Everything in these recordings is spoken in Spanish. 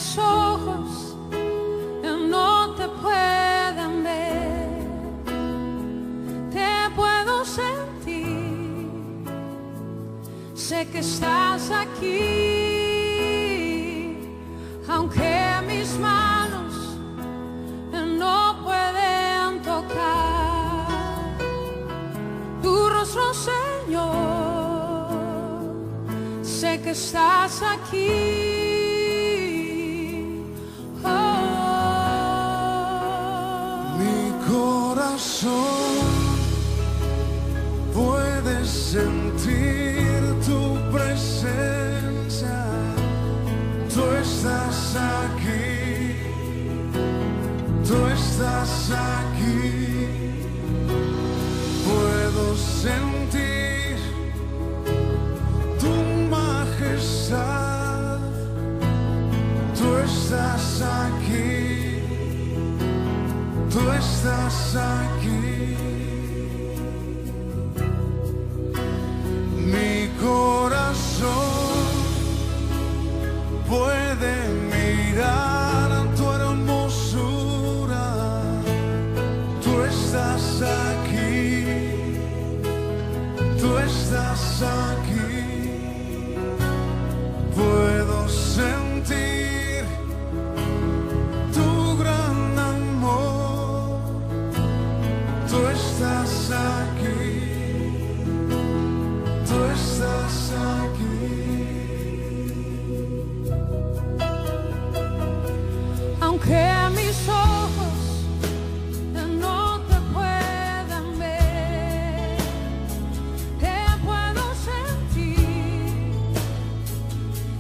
mis ojos no te pueden ver, te puedo sentir, sé que estás aquí, aunque mis manos no pueden tocar tu rostro, Señor, sé que estás aquí. Puedes sentir tu presencia, tú estás aquí, tú estás aquí. Puedo sentir tu majestad, tú estás aquí, tú estás aquí. Mi corazón puede mirar tu hermosura, tú estás aquí, tú estás aquí. Puedo sentir tu gran amor, tú estás aquí, tú estás aquí. Aunque mis ojos no te puedan ver, te puedo sentir,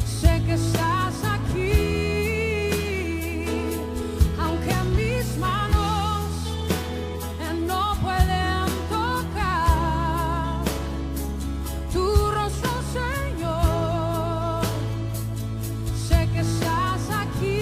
sé que estás aquí, aunque mis manos no pueden tocar tu rostro, Señor, sé que estás aquí,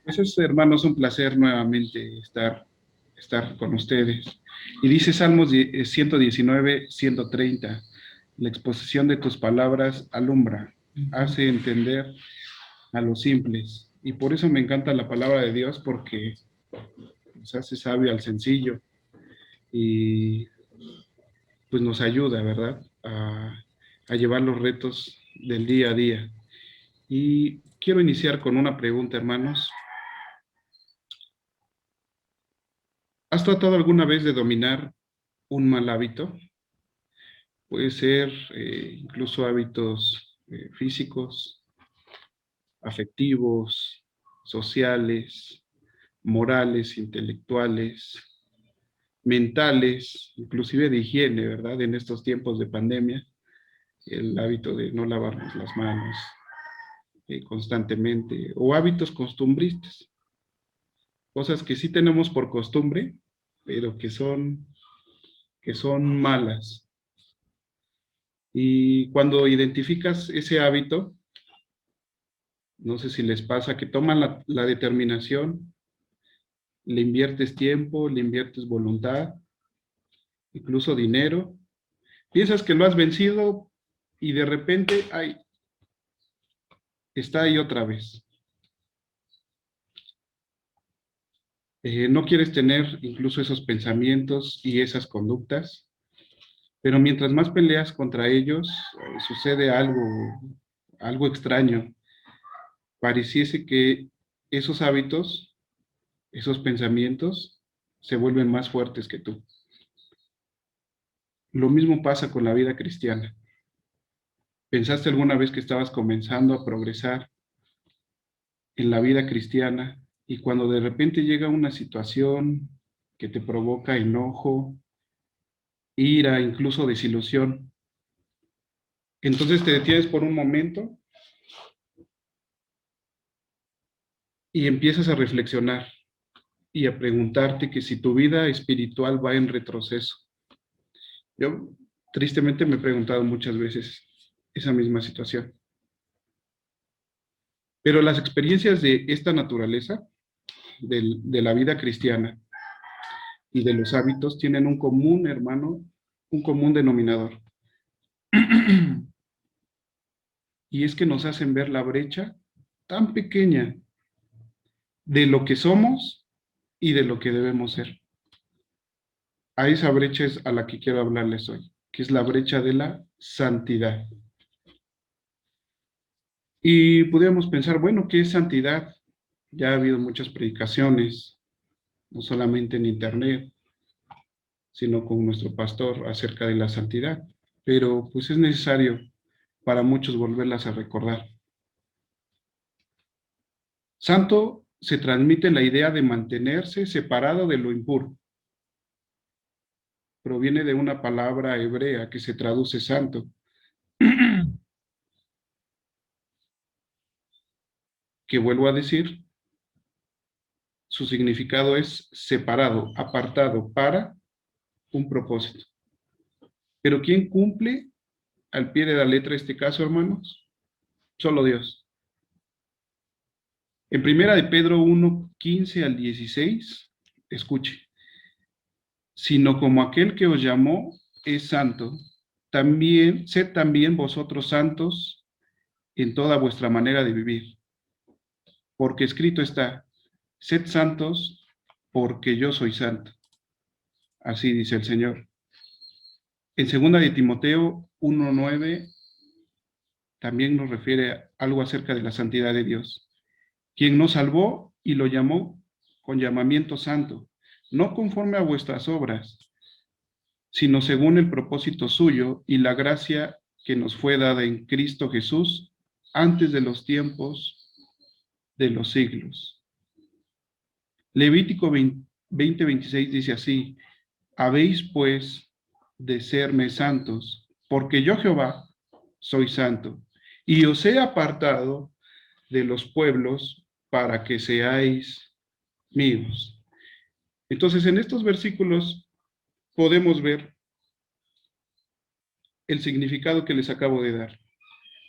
Pues es, hermanos, un placer nuevamente estar con ustedes. Y dice Salmos 119, 130, la exposición de tus palabras alumbra, hace entender a los simples. Y por eso me encanta la palabra de Dios, porque nos hace sabio al sencillo y pues nos ayuda, ¿verdad? A llevar los retos del día a día. Y quiero iniciar con una pregunta, hermanos. ¿Has tratado alguna vez de dominar un mal hábito? Puede ser incluso hábitos físicos, afectivos, sociales, morales, intelectuales, mentales, inclusive de higiene, ¿verdad? En estos tiempos de pandemia, el hábito de no lavarnos las manos constantemente, o hábitos costumbristas, cosas que sí tenemos por costumbre, pero que son malas. Y cuando identificas ese hábito, no sé si les pasa que toman la determinación, le inviertes tiempo, le inviertes voluntad, incluso dinero, piensas que lo has vencido y de repente, ay, está ahí otra vez. No quieres tener incluso esos pensamientos y esas conductas, pero mientras más peleas contra ellos, sucede algo extraño. Pareciese que esos hábitos, esos pensamientos, se vuelven más fuertes que tú. Lo mismo pasa con la vida cristiana. ¿Pensaste alguna vez que estabas comenzando a progresar en la vida cristiana y cuando de repente llega una situación que te provoca enojo, ira, incluso desilusión, entonces te detienes por un momento y empiezas a reflexionar y a preguntarte que si tu vida espiritual va en retroceso? Yo tristemente me he preguntado muchas veces esa misma situación. Pero las experiencias de esta naturaleza, de la vida cristiana y de los hábitos, tienen un común, hermano, un común denominador. Y es que nos hacen ver la brecha tan pequeña de lo que somos y de lo que debemos ser. A esa brecha es a la que quiero hablarles hoy, que es la brecha de la santidad. Y podríamos pensar, bueno, ¿qué es santidad? Ya ha habido muchas predicaciones, no solamente en internet, sino con nuestro pastor acerca de la santidad. Pero pues es necesario para muchos volverlas a recordar. Santo se transmite la idea de mantenerse separado de lo impuro. Proviene de una palabra hebrea que se traduce santo. Que vuelvo a decir, su significado es separado, apartado para un propósito. Pero ¿quién cumple al pie de la letra este caso, hermanos? Solo Dios. En primera de Pedro 1, 15 al 16, escuche, sino como aquel que os llamó es santo, también, sed también vosotros santos en toda vuestra manera de vivir. Porque escrito está, sed santos porque yo soy santo. Así dice el Señor. En segunda de Timoteo 1:9 también nos refiere algo acerca de la santidad de Dios, quien nos salvó y lo llamó con llamamiento santo, no conforme a vuestras obras, sino según el propósito suyo y la gracia que nos fue dada en Cristo Jesús antes de los tiempos de los siglos. Levítico 20:26 dice así, habéis pues de serme santos, porque yo Jehová soy santo, y os he apartado de los pueblos para que seáis míos. Entonces, en estos versículos podemos ver el significado que les acabo de dar.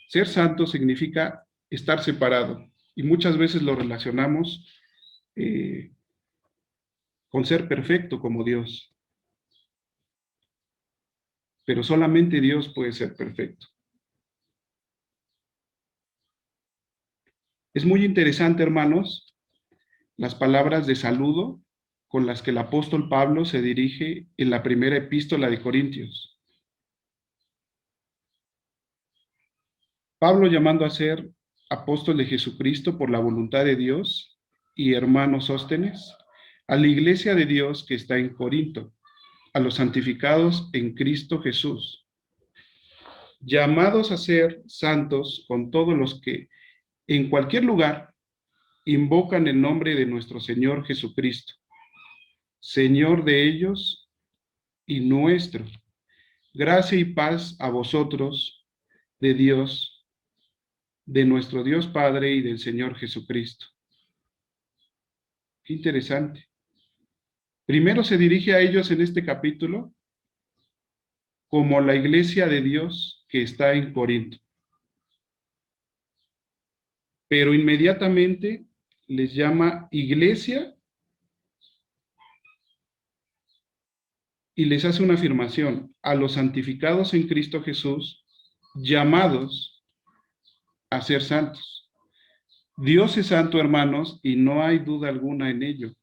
Ser santo significa estar separado, y muchas veces lo relacionamos con ser perfecto como Dios. Pero solamente Dios puede ser perfecto. Es muy interesante, hermanos, las palabras de saludo con las que el apóstol Pablo se dirige en la primera epístola de Corintios. Pablo, llamando a ser apóstol de Jesucristo por la voluntad de Dios y hermano Sóstenes, a la iglesia de Dios que está en Corinto, a los santificados en Cristo Jesús, llamados a ser santos con todos los que en cualquier lugar invocan el nombre de nuestro Señor Jesucristo, Señor de ellos y nuestro. Gracia y paz a vosotros, de Dios, de nuestro Dios Padre y del Señor Jesucristo. Qué interesante. Primero se dirige a ellos en este capítulo como la iglesia de Dios que está en Corinto. Pero inmediatamente les llama iglesia y les hace una afirmación: a los santificados en Cristo Jesús, llamados a ser santos. Dios es santo, hermanos, y no hay duda alguna en ello.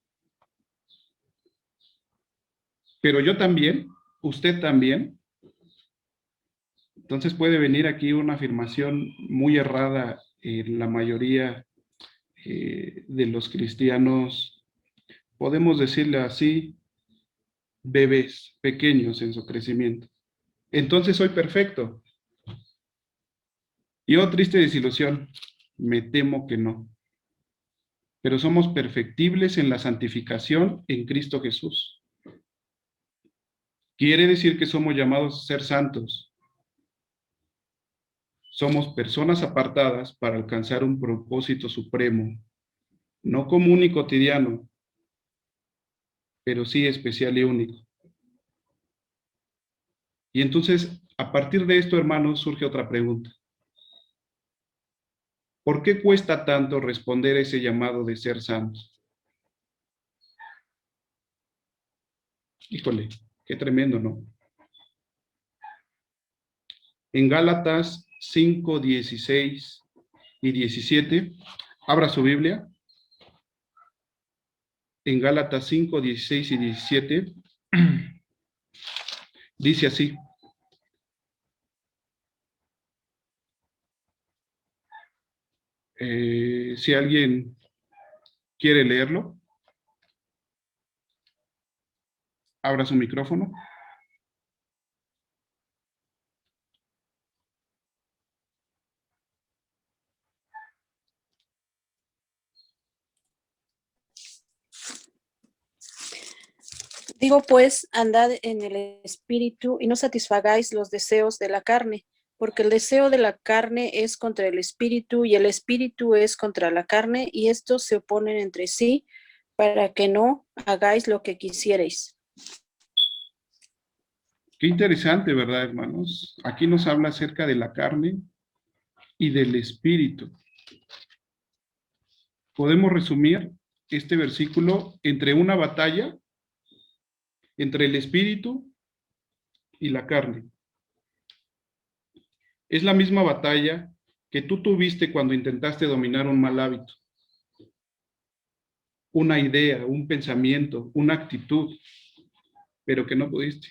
Pero yo también, usted también. Entonces puede venir aquí una afirmación muy errada en la mayoría de los cristianos, podemos decirle así, bebés pequeños en su crecimiento. Entonces soy perfecto. Y oh, triste desilusión, me temo que no. Pero somos perfectibles en la santificación en Cristo Jesús. Quiere decir que somos llamados a ser santos. Somos personas apartadas para alcanzar un propósito supremo, no común y cotidiano, pero sí especial y único. Y entonces, a partir de esto, hermanos, surge otra pregunta. ¿Por qué cuesta tanto responder a ese llamado de ser santos? Híjole, qué tremendo, ¿no? En Gálatas 5, 16 y 17, abra su Biblia. En Gálatas 5, 16 y 17, dice así: si alguien quiere leerlo, abra su micrófono. Digo pues, andad en el espíritu y no satisfagáis los deseos de la carne, porque el deseo de la carne es contra el espíritu y el espíritu es contra la carne, y estos se oponen entre sí para que no hagáis lo que quisierais. Qué interesante, ¿verdad, hermanos? Aquí nos habla acerca de la carne y del espíritu. Podemos resumir este versículo entre una batalla entre el espíritu y la carne. Es la misma batalla que tú tuviste cuando intentaste dominar un mal hábito, una idea, un pensamiento, una actitud, pero que no pudiste.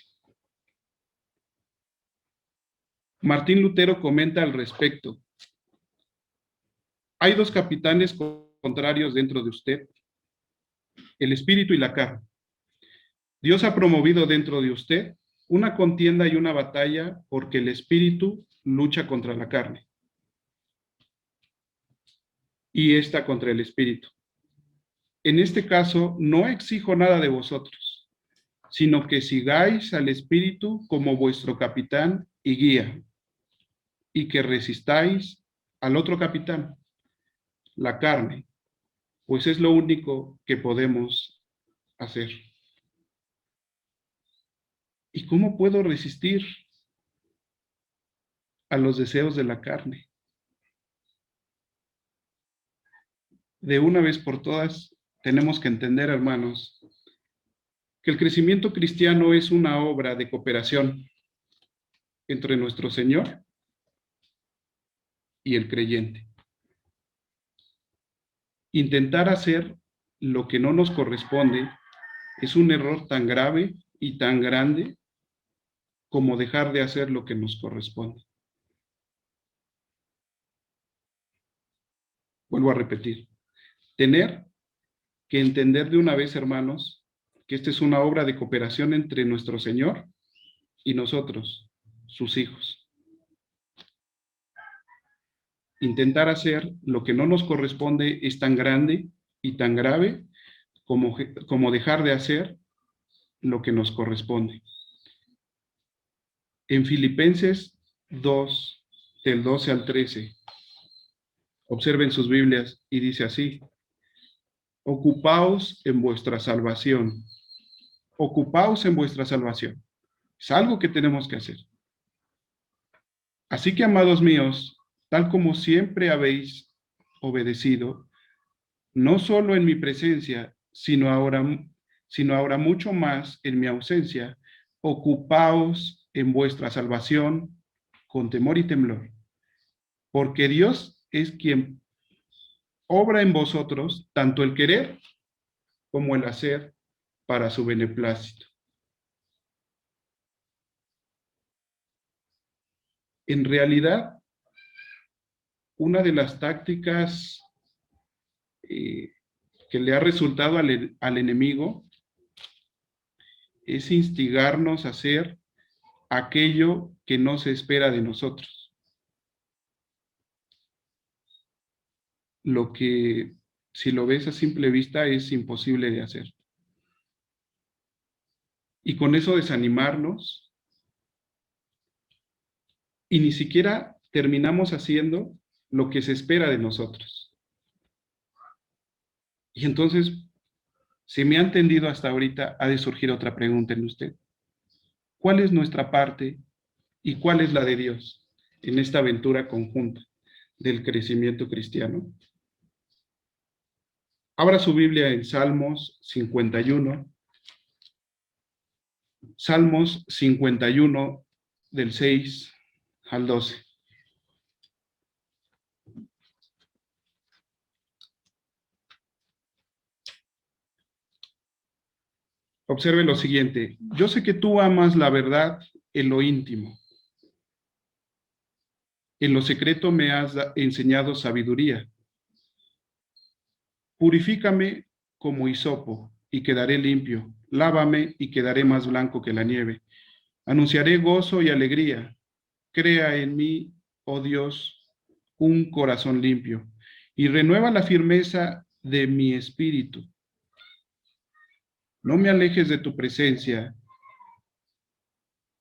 Martín Lutero comenta al respecto: hay dos capitanes contrarios dentro de usted, el espíritu y la carne. Dios ha promovido dentro de usted una contienda y una batalla porque el espíritu lucha contra la carne y esta contra el espíritu. En este caso, no exijo nada de vosotros, sino que sigáis al espíritu como vuestro capitán y guía, y que resistáis al otro capitán, la carne, pues es lo único que podemos hacer. ¿Y cómo puedo resistir a los deseos de la carne? De una vez por todas, tenemos que entender, hermanos, que el crecimiento cristiano es una obra de cooperación entre nuestro Señor y el creyente. Intentar hacer lo que no nos corresponde es un error tan grave y tan grande como dejar de hacer lo que nos corresponde. Vuelvo a repetir, tener que entender de una vez, hermanos, que esta es una obra de cooperación entre nuestro Señor y nosotros, sus hijos. Intentar hacer lo que no nos corresponde es tan grande y tan grave como dejar de hacer lo que nos corresponde. En Filipenses 2, del 12 al 13, observen sus Biblias y dice así: ocupaos en vuestra salvación. Ocupaos en vuestra salvación. Es algo que tenemos que hacer. Así que, amados míos, tal como siempre habéis obedecido, no solo en mi presencia, sino ahora mucho más en mi ausencia, ocupaos en vuestra salvación con temor y temblor, porque Dios es quien obra en vosotros tanto el querer como el hacer para su beneplácito. En realidad, una de las tácticas que le ha resultado al enemigo es instigarnos a hacer aquello que no se espera de nosotros. Lo que, si lo ves a simple vista, es imposible de hacer. Y con eso desanimarnos, y ni siquiera terminamos haciendo lo que se espera de nosotros. Y entonces, si me ha entendido hasta ahorita, ha de surgir otra pregunta en usted. ¿Cuál es nuestra parte y cuál es la de Dios en esta aventura conjunta del crecimiento cristiano? Abra su Biblia en Salmos 51. Salmos 51 del 6 al 12. Observe lo siguiente: yo sé que tú amas la verdad en lo íntimo. En lo secreto me has enseñado sabiduría. Purifícame como hisopo y quedaré limpio. Lávame y quedaré más blanco que la nieve. Anunciaré gozo y alegría. Crea en mí, oh Dios, un corazón limpio y renueva la firmeza de mi espíritu. No me alejes de tu presencia,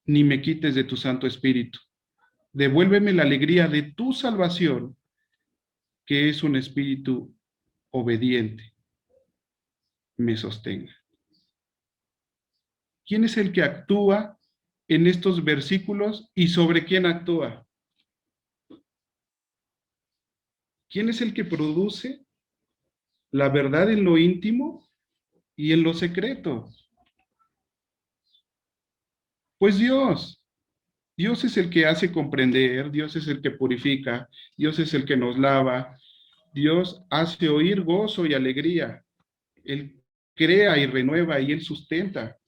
ni me quites de tu Santo Espíritu. Devuélveme la alegría de tu salvación, que es un espíritu obediente, me sostenga. ¿Quién es el que actúa en estos versículos y sobre quién actúa? ¿Quién es el que produce la verdad en lo íntimo y en lo secreto? Pues Dios. Dios es el que hace comprender, Dios es el que purifica, Dios es el que nos lava, Dios hace oír gozo y alegría. Él crea y renueva y Él sustenta.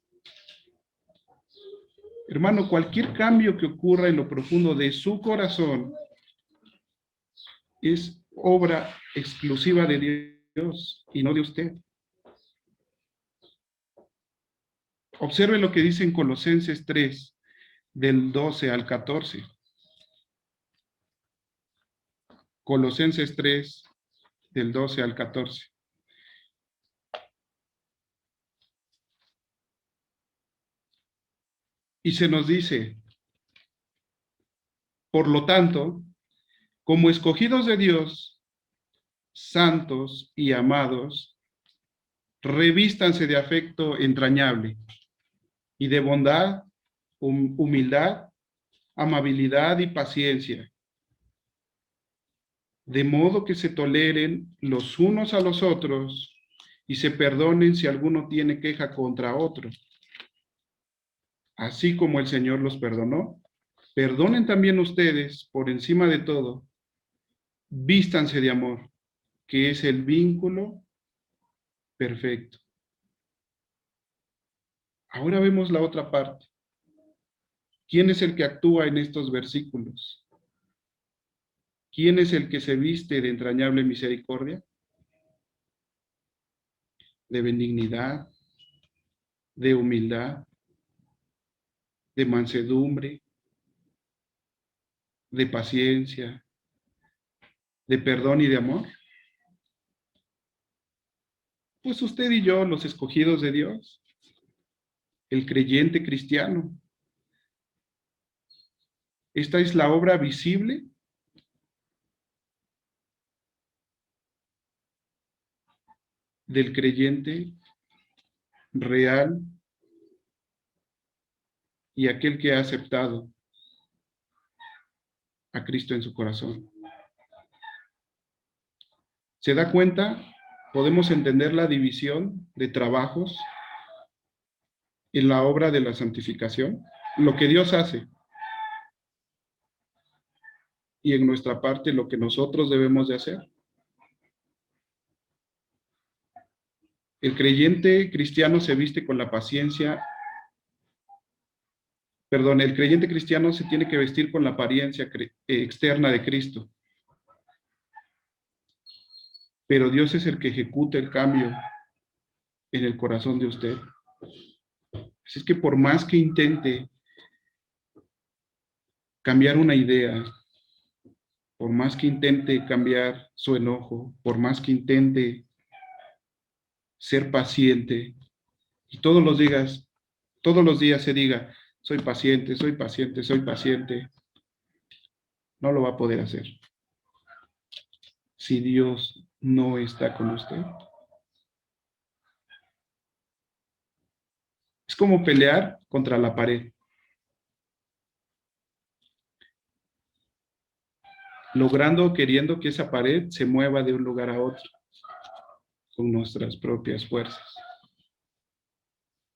Hermano, cualquier cambio que ocurra en lo profundo de su corazón es obra exclusiva de Dios y no de usted. Observe lo que dice en Colosenses 3, del 12 al 14. Colosenses 3, del 12 al 14. Y se nos dice: por lo tanto, como escogidos de Dios, santos y amados, revístanse de afecto entrañable y de bondad, humildad, amabilidad y paciencia, de modo que se toleren los unos a los otros y se perdonen si alguno tiene queja contra otro. Así como el Señor los perdonó, perdonen también ustedes, por encima de todo, vístanse de amor, que es el vínculo perfecto. Ahora vemos la otra parte. ¿Quién es el que actúa en estos versículos? ¿Quién es el que se viste de entrañable misericordia? De benignidad, de humildad, de mansedumbre, de paciencia, de perdón y de amor. Pues usted y yo, los escogidos de Dios, el creyente cristiano. Esta es la obra visible del creyente real y aquel que ha aceptado a Cristo en su corazón. ¿Se da cuenta? Podemos entender la división de trabajos en la obra de la santificación, lo que Dios hace, y en nuestra parte lo que nosotros debemos de hacer. El creyente cristiano se viste con la paciencia, el creyente cristiano se tiene que vestir con la apariencia externa de Cristo. Pero Dios es el que ejecuta el cambio en el corazón de usted. Así es que por más que intente cambiar una idea, por más que intente cambiar su enojo, por más que intente ser paciente, y todos los días se diga, soy paciente, soy paciente, soy paciente, no lo va a poder hacer si Dios no está con usted. Es como pelear contra la pared, queriendo que esa pared se mueva de un lugar a otro con nuestras propias fuerzas.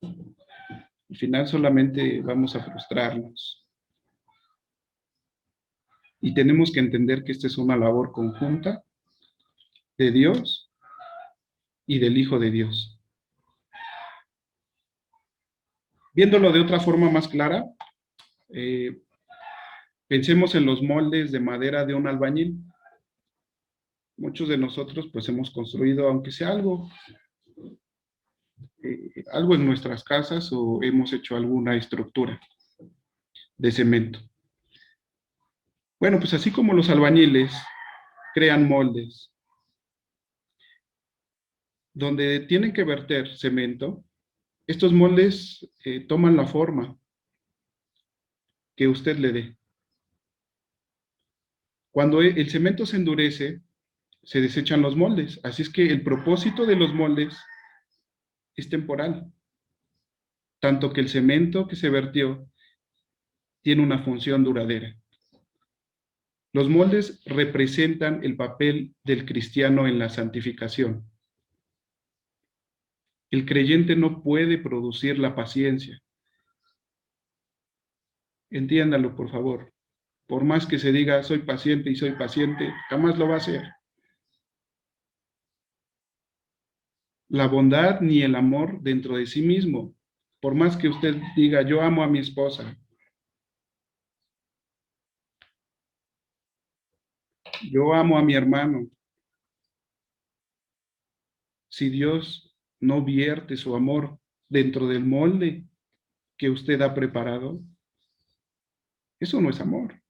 Al final solamente vamos a frustrarnos. Y tenemos que entender que esta es una labor conjunta de Dios y del Hijo de Dios. Viéndolo de otra forma más clara, pensemos en los moldes de madera de un albañil. Muchos de nosotros pues hemos construido, aunque sea algo en nuestras casas, o hemos hecho alguna estructura de cemento. Bueno, pues así como los albañiles crean moldes donde tienen que verter cemento, estos moldes toman la forma que usted le dé. Cuando el cemento se endurece, se desechan los moldes. Así es que el propósito de los moldes es temporal. Tanto que el cemento que se vertió tiene una función duradera. Los moldes representan el papel del cristiano en la santificación. El creyente no puede producir la paciencia. Entiéndalo, por favor. Por más que se diga, soy paciente y soy paciente, jamás lo va a hacer. La bondad ni el amor dentro de sí mismo. Por más que usted diga, yo amo a mi esposa, yo amo a mi hermano. Si Dios no vierte su amor dentro del molde que usted ha preparado, eso no es amor.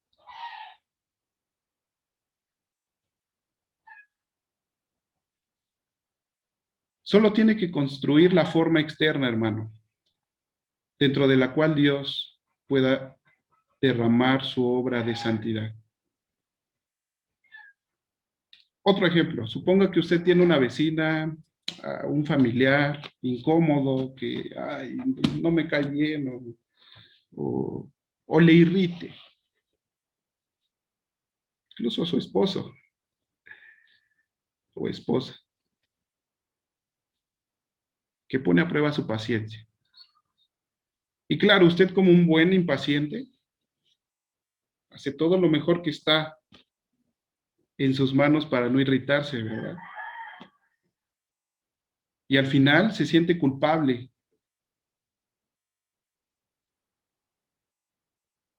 Solo tiene que construir la forma externa, hermano, dentro de la cual Dios pueda derramar su obra de santidad. Otro ejemplo, suponga que usted tiene una vecina, un familiar incómodo que no me cae bien o le irrite. Incluso a su esposo o esposa. que pone a prueba su paciencia. Y claro, usted como un buen impaciente, hace todo lo mejor que está en sus manos para no irritarse, ¿verdad? Y al final se siente culpable.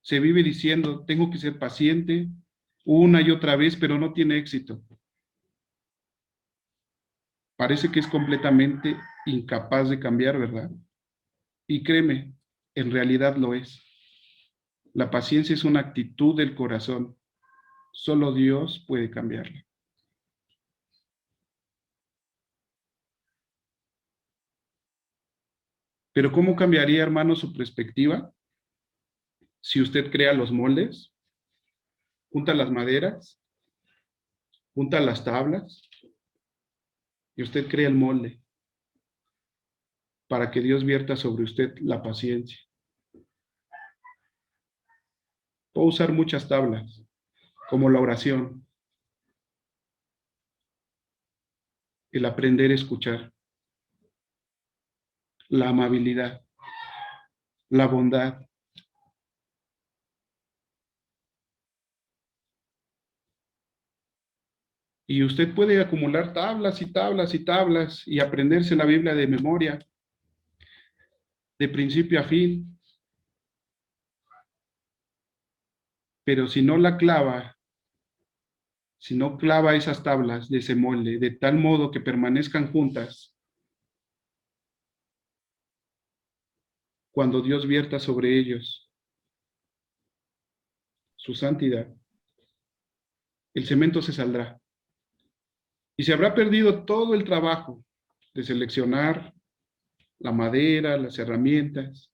Se vive diciendo, tengo que ser paciente una y otra vez, pero no tiene éxito. Parece que es completamente incapaz de cambiar, ¿verdad? Y créeme, en realidad lo es. La paciencia es una actitud del corazón. Solo Dios puede cambiarla. Pero ¿cómo cambiaría, hermano, su perspectiva? Si usted crea los moldes, junta las maderas, junta las tablas, y usted crea el molde para que Dios vierta sobre usted la paciencia. Puedo usar muchas tablas, como la oración, el aprender a escuchar, la amabilidad, la bondad. Y usted puede acumular tablas y tablas y tablas y aprenderse la Biblia de memoria, de principio a fin. Pero si no la clava, si no clava esas tablas de ese molde, de tal modo que permanezcan juntas, cuando Dios vierta sobre ellos su santidad, el cemento se saldrá. Y se habrá perdido todo el trabajo de seleccionar la madera, las herramientas.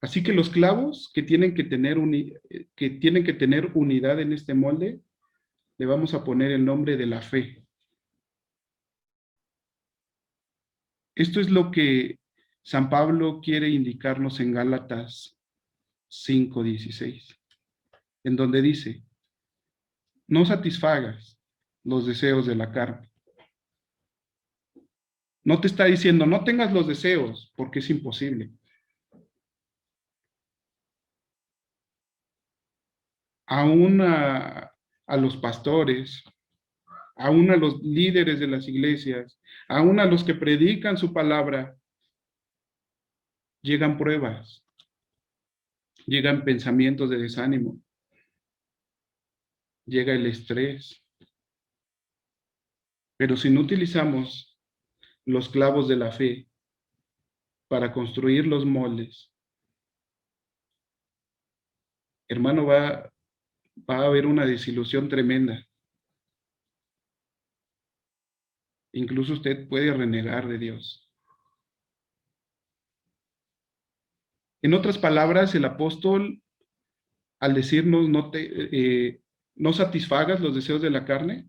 Así que los clavos que tienen que tener unidad en este molde, le vamos a poner el nombre de la fe. Esto es lo que San Pablo quiere indicarnos en Gálatas 5:16, en donde dice, no satisfagas los deseos de la carne. No te está diciendo, no tengas los deseos, porque es imposible. Aún a los pastores, aún a los líderes de las iglesias, aún a los que predican su palabra, llegan pruebas, llegan pensamientos de desánimo, llega el estrés. Pero si no utilizamos los clavos de la fe para construir los moldes, hermano, va a haber una desilusión tremenda. Incluso usted puede renegar de Dios. En otras palabras, el apóstol, al decirnos no satisfagas los deseos de la carne,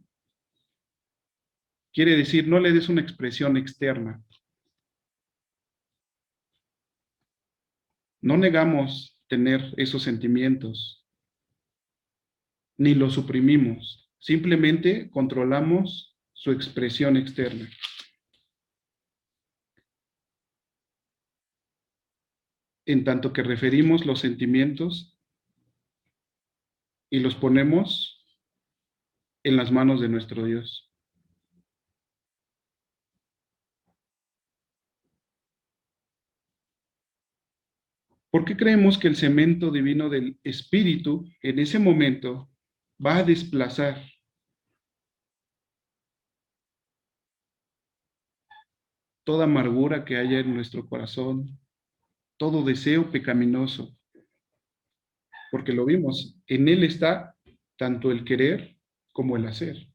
quiere decir no le des una expresión externa. No negamos tener esos sentimientos, ni los suprimimos, simplemente controlamos su expresión externa. En tanto que referimos los sentimientos y los ponemos en las manos de nuestro Dios. ¿Por qué creemos que el cemento divino del Espíritu en ese momento va a desplazar toda amargura que haya en nuestro corazón, todo deseo pecaminoso? Porque lo vimos, en Él está tanto el querer como el hacer.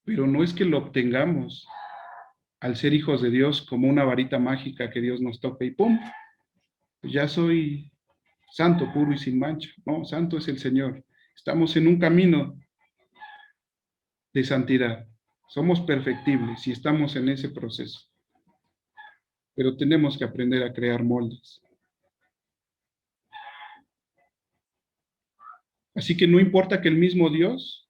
Pero no es que lo obtengamos al ser hijos de Dios como una varita mágica que Dios nos toca y ¡pum! Pues ya soy santo, puro y sin mancha. No, santo es el Señor. Estamos en un camino de santidad. Somos perfectibles y estamos en ese proceso. Pero tenemos que aprender a crear moldes. Así que no importa que el mismo Dios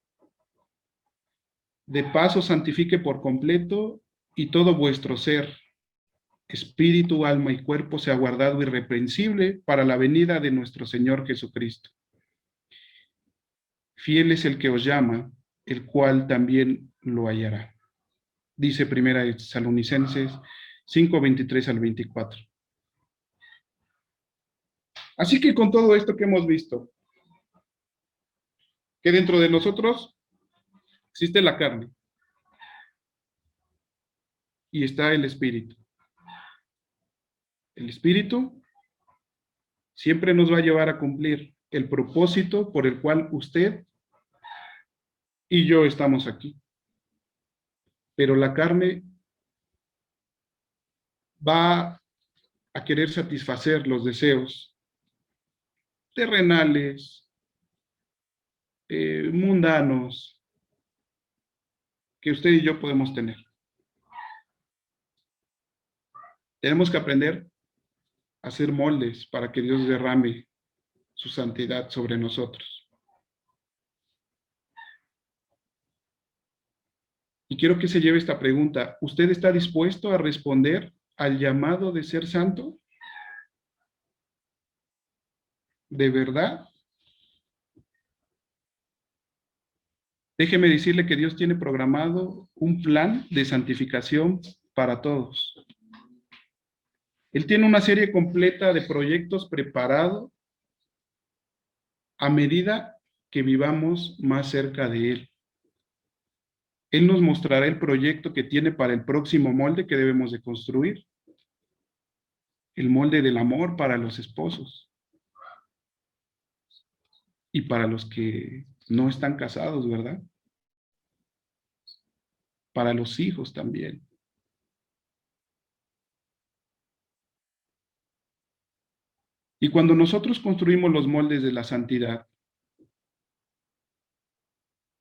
De paso, santifique por completo y todo vuestro ser, espíritu, alma y cuerpo sea guardado irreprensible para la venida de nuestro Señor Jesucristo. Fiel es el que os llama, el cual también lo hallará. Dice Primera de Tesalonicenses 5, 23 al 24. Así que con todo esto que hemos visto, que dentro de nosotros existe la carne y está el espíritu. El espíritu siempre nos va a llevar a cumplir el propósito por el cual usted y yo estamos aquí. Pero la carne va a querer satisfacer los deseos terrenales, mundanos, que usted y yo podemos tener. Tenemos que aprender a hacer moldes para que Dios derrame su santidad sobre nosotros. Y quiero que se lleve esta pregunta. ¿Usted está dispuesto a responder al llamado de ser santo? ¿De verdad? Déjeme decirle que Dios tiene programado un plan de santificación para todos. Él tiene una serie completa de proyectos preparados a medida que vivamos más cerca de Él. Él nos mostrará el proyecto que tiene para el próximo molde que debemos de construir. El molde del amor para los esposos. Y para los que no están casados, ¿verdad? Para los hijos también. Y cuando nosotros construimos los moldes de la santidad,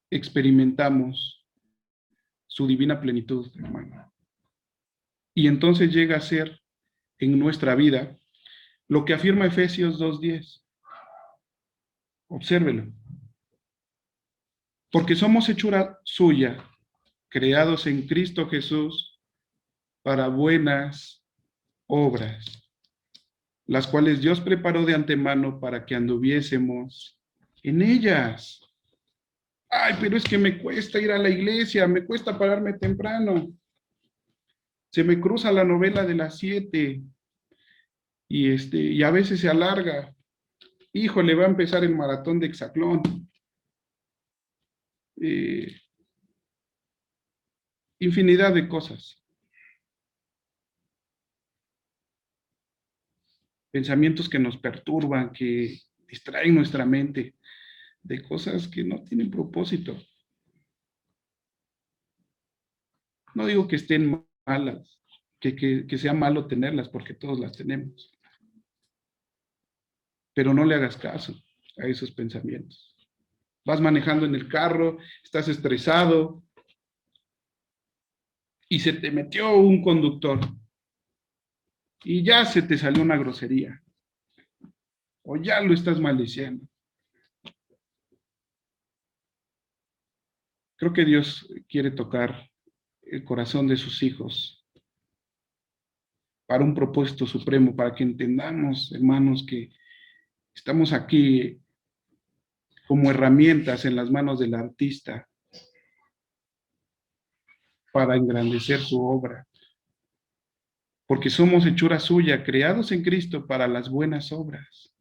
experimentamos su divina plenitud, hermano. Y entonces llega a ser en nuestra vida lo que afirma Efesios 2:10. Obsérvelo. Porque somos hechura suya, creados en Cristo Jesús para buenas obras, las cuales Dios preparó de antemano para que anduviésemos en ellas. Ay, pero es que me cuesta ir a la iglesia, me cuesta pararme temprano. Se me cruza la novela de las 7 y a veces se alarga. Híjole, va a empezar el maratón de Hexatlón. Infinidad de cosas. Pensamientos que nos perturban, que distraen nuestra mente de cosas que no tienen propósito. No digo que estén malas, que sea malo tenerlas, porque todos las tenemos. Pero no le hagas caso a esos pensamientos. Vas manejando en el carro, estás estresado y se te metió un conductor y ya se te salió una grosería o ya lo estás maldiciendo. Creo que Dios quiere tocar el corazón de sus hijos para un propósito supremo, para que entendamos, hermanos, que estamos aquí como herramientas en las manos del artista para engrandecer su obra. Porque somos hechura suya, creados en Cristo para las buenas obras.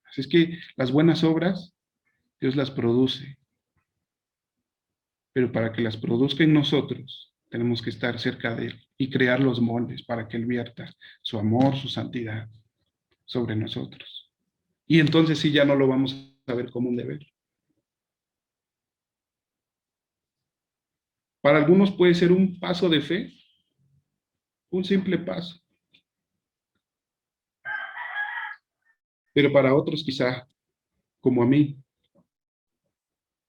Así es que las buenas obras, Dios las produce. Pero para que las produzca en nosotros, tenemos que estar cerca de Él y crear los moldes para que Él vierta su amor, su santidad sobre nosotros. Y entonces sí ya no lo vamos a ver como un deber. Para algunos puede ser un paso de fe, un simple paso. Pero para otros quizá, como a mí,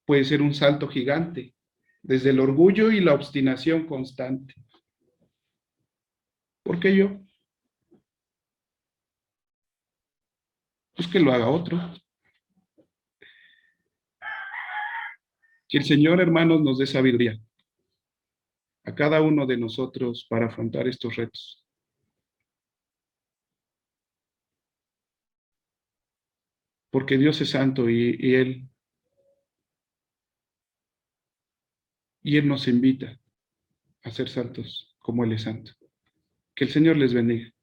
puede ser un salto gigante, desde el orgullo y la obstinación constante. ¿Por qué yo? Pues que lo haga otro. Que el Señor, hermanos, nos dé sabiduría a cada uno de nosotros para afrontar estos retos. Porque Dios es santo y Él nos invita a ser santos como Él es santo. Que el Señor les bendiga.